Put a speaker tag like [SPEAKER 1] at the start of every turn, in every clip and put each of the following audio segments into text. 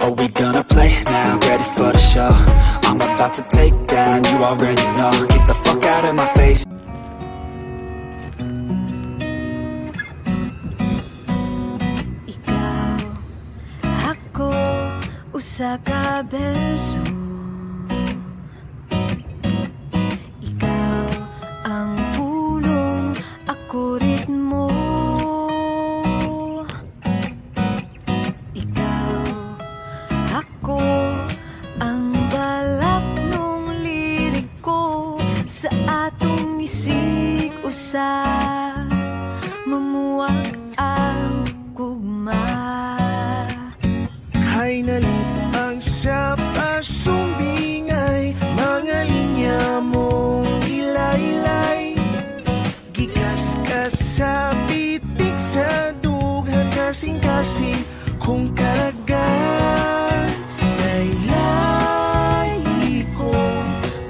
[SPEAKER 1] Are we gonna play now? Ready for the show? I'm about to take down, you already know. Get the fuck out of my face.
[SPEAKER 2] Ikaw, ako, usa ka beso. Ikaw ang pulong, ako ritmo. Ikaw, ako ang balak nung lirik ko sa atong isig usa. Mamuwag ang gugma.
[SPEAKER 3] Hay nalit ang sa pasumbingay, mga linya mong ilay-ilay. Gikas ka sa pitik sa dughan, kasing-kasing kung karagan. Laylay ko,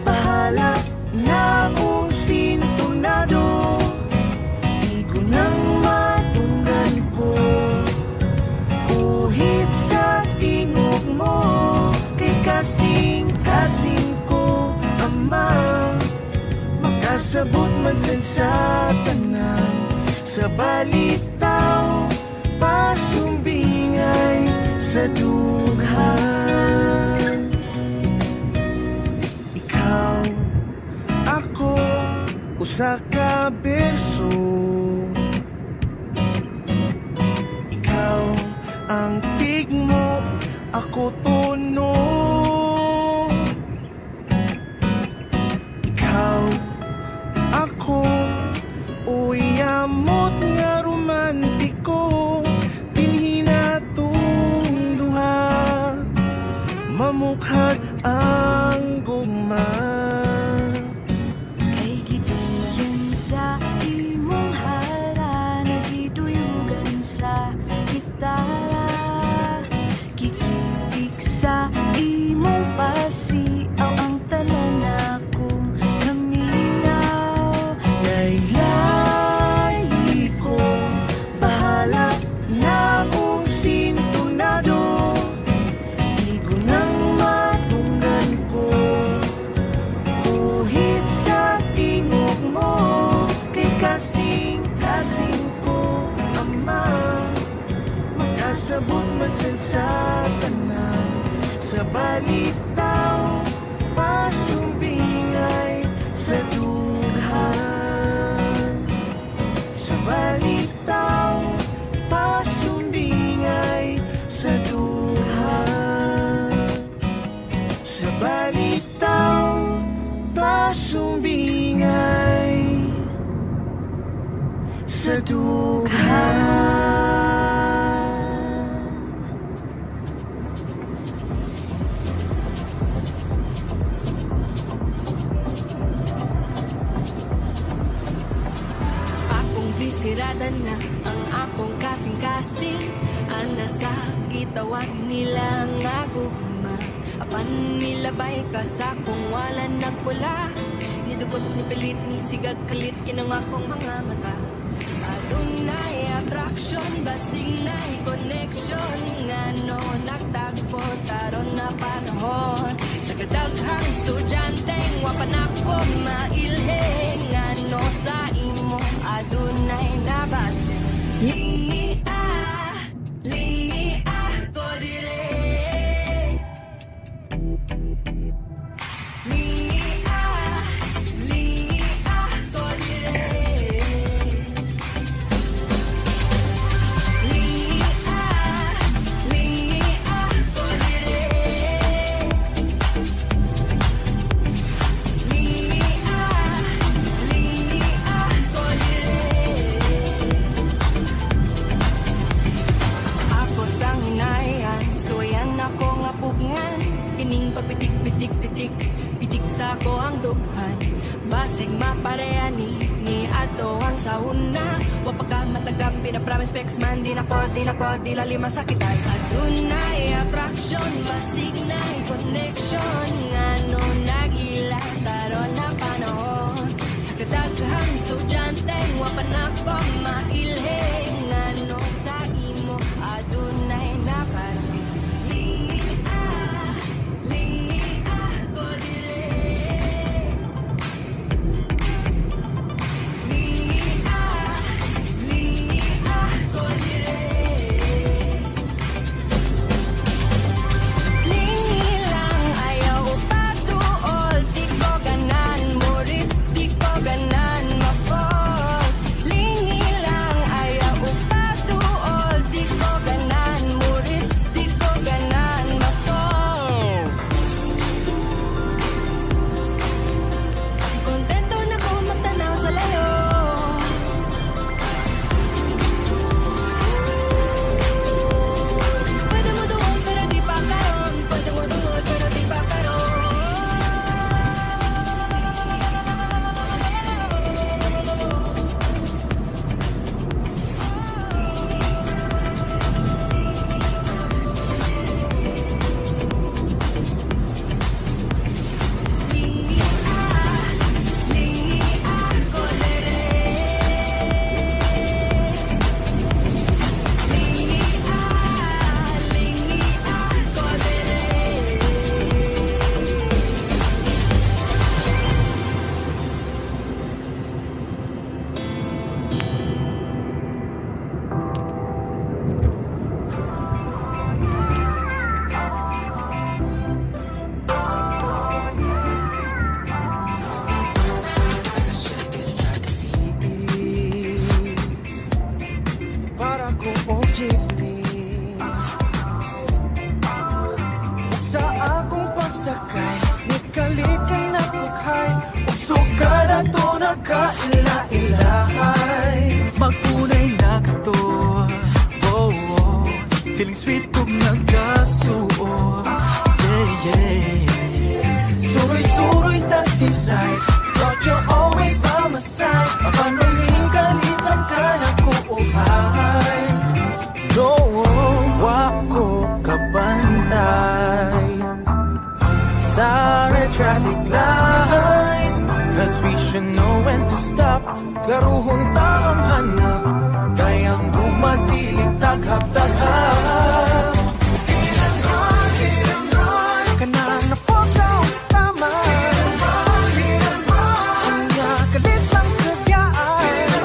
[SPEAKER 3] bahala na kung sintonado. Di ko nang matunggan ko, uhit sa tingog mo. Kay kasing-kasing ko, ama, makasabot man sa tanan. Sa balitaw, pasumbingay sa dughan. Ikaw, ako, usa ka berso. Ikaw ang tigmo, ako tono. Ikaw, ako, uyamot nga romantiko. Pinhinatong duha, mamukhad ang gugma.
[SPEAKER 2] Kay giduyon sa imong hala, nagiduyugan sa gitara. Kikitik sa imong pasiaw, ang tanan akong naminaw. Laylay ko, bahala na kung sintonado. Di ko nang matunggan ko, uhit sa tingog mo. Kay kasing-kasing ko, ama, makasabot man sa tanan. Sa balitaw, pasumbingay sa dughan. Sa balitaw, pasumbingay sa dughan. Sa balitaw, pasumbingay sa dughan.
[SPEAKER 4] Akong bisirada na ang akong kasing-kasing. Anda sa gitawan nila nga gugma. Apan nilabay ka sa kung wala nagpula. Nidugot ni pilit ni sigag kalit kinang akong mga mata. Adunay attraction, basing na'y connection. Ngano nagtagpo taron na panahon. Sa kadaghang estudyante, wapan ako mailhe. Ngano sa imo adunay nabate. Lingi ko dire. Lingi ko dire. Ako sang hinayan, so yan ako nga pugngan. Kining pagpitik-pitik-pitik, pitik sa ko ang dughan. Basig maparehani, ni ato ang sauna. Wapag matagap, pinapromise specs man. Di lali masakitan. Adunay attraction, basig na'y connection. Ngano nag-ila, taron na panahon. Sa kadaghang estudyante, wapan ako mailhe. Ngano sa imo, adunay na parang
[SPEAKER 3] ila-ilahay Magpunay na kato oh, oh. Feeling sweet kung nagkasuot Yeah, yeah Suroy-suroy ta si side Thought you always by my side Apano'y ring kalitan ka na kuuhay No, wako kabantay Sa red traffic light Cause we should know when to stop Klaruhon taong hanap Kayang gumatilig taghap-taghap Hit and run Kanang na-fall down tama Hit and run Kanya kalit lang kagyaan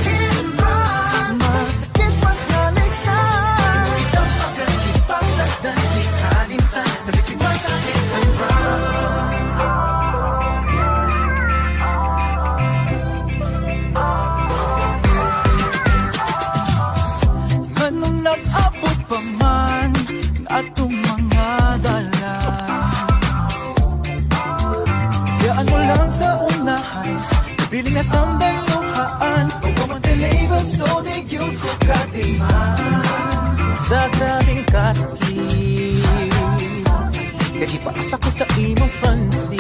[SPEAKER 3] Hit and run Masakit mas naliksan Itang pagkakipag sa dali kalimtan Nabikipag sa hit and run Anong nag-abot pa man ang atong mga dala Kayaan mo lang sa unahan Piling na samdan luhaan Huwag mo man-label so di yun ko katiman Sa grabing kasakit Kaya ipaasa ko sa imong fancy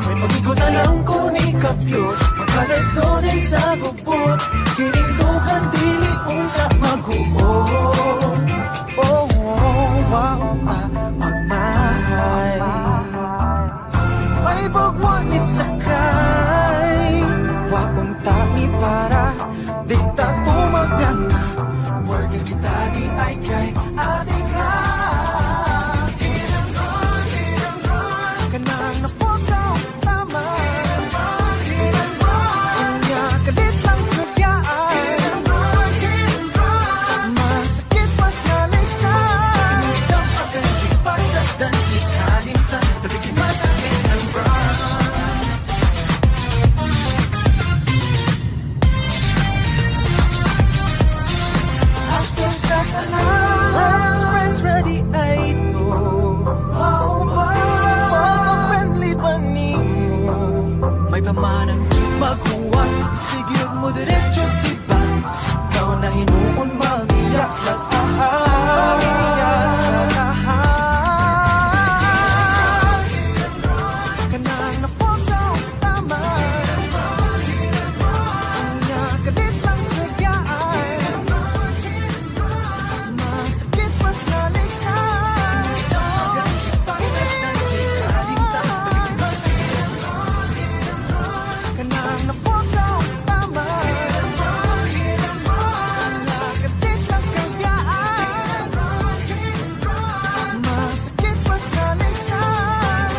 [SPEAKER 3] May pag-ikot na lang ko ni Kapyot Magkalit doon sa gubot Kirindukan dili unta mag-uot Oh, oh, wow, magmahal May bagwan ni sakay Waong tabi para Di ta tumagana Working kita di ay kay ating ka Hit and run Kanang na-fall down tama Hit and run Kanya kalit lang kagyaan Hit and run Masakit mas naliksan Itang pagkakipag sa dali kalimtan Nabikipag sa hit and run Ako sa kanan Friends ready ay ito Pagka-friendly pa nimo May pamanang jeep maghuwat Tigiyod mo diretso sipa Ikaw na hinuon mamiyak lang Kanang na-fall down tama Kanya kalit lang kagyaan Masakit mas naliksan Kanang na-fall down tama Kanya kalit lang kagyaan Masakit mas naliksan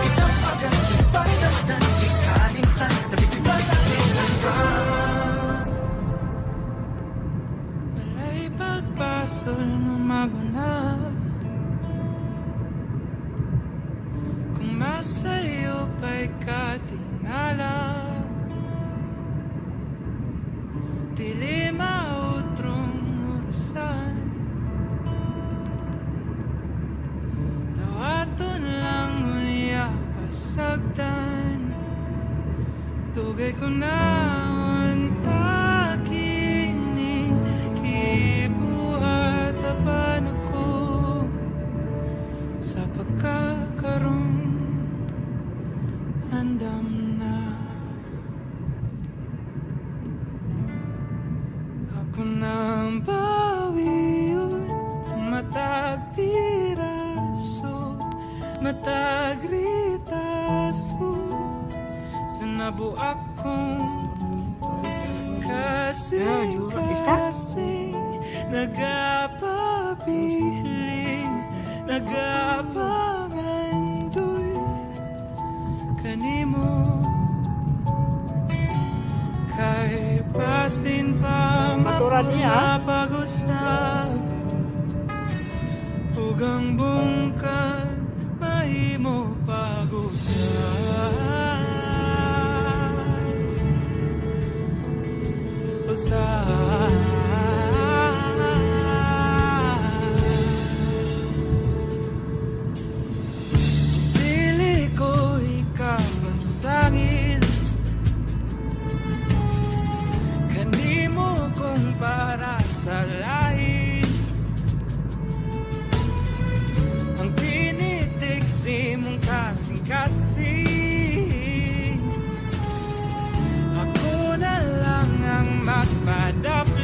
[SPEAKER 3] Wala'y pagbasol mo maguna Kung masayo pa'y katingala Dili mautrong urusan Tawaton lang unya pasagdan Tugay ko na takining Kibuhat apan ako Sa pagkakaroon Andam na Ako nang bawi yun Matag piraso Matag ritaso Sa nabuak kong Kasi Nagapabiling Nagapangandoy Kanimo Kay pasin pa
[SPEAKER 5] Maturan niya.
[SPEAKER 3] mapag-usap Hugang bungkag Mahimo pag-usap Dili ko ikapasangin madap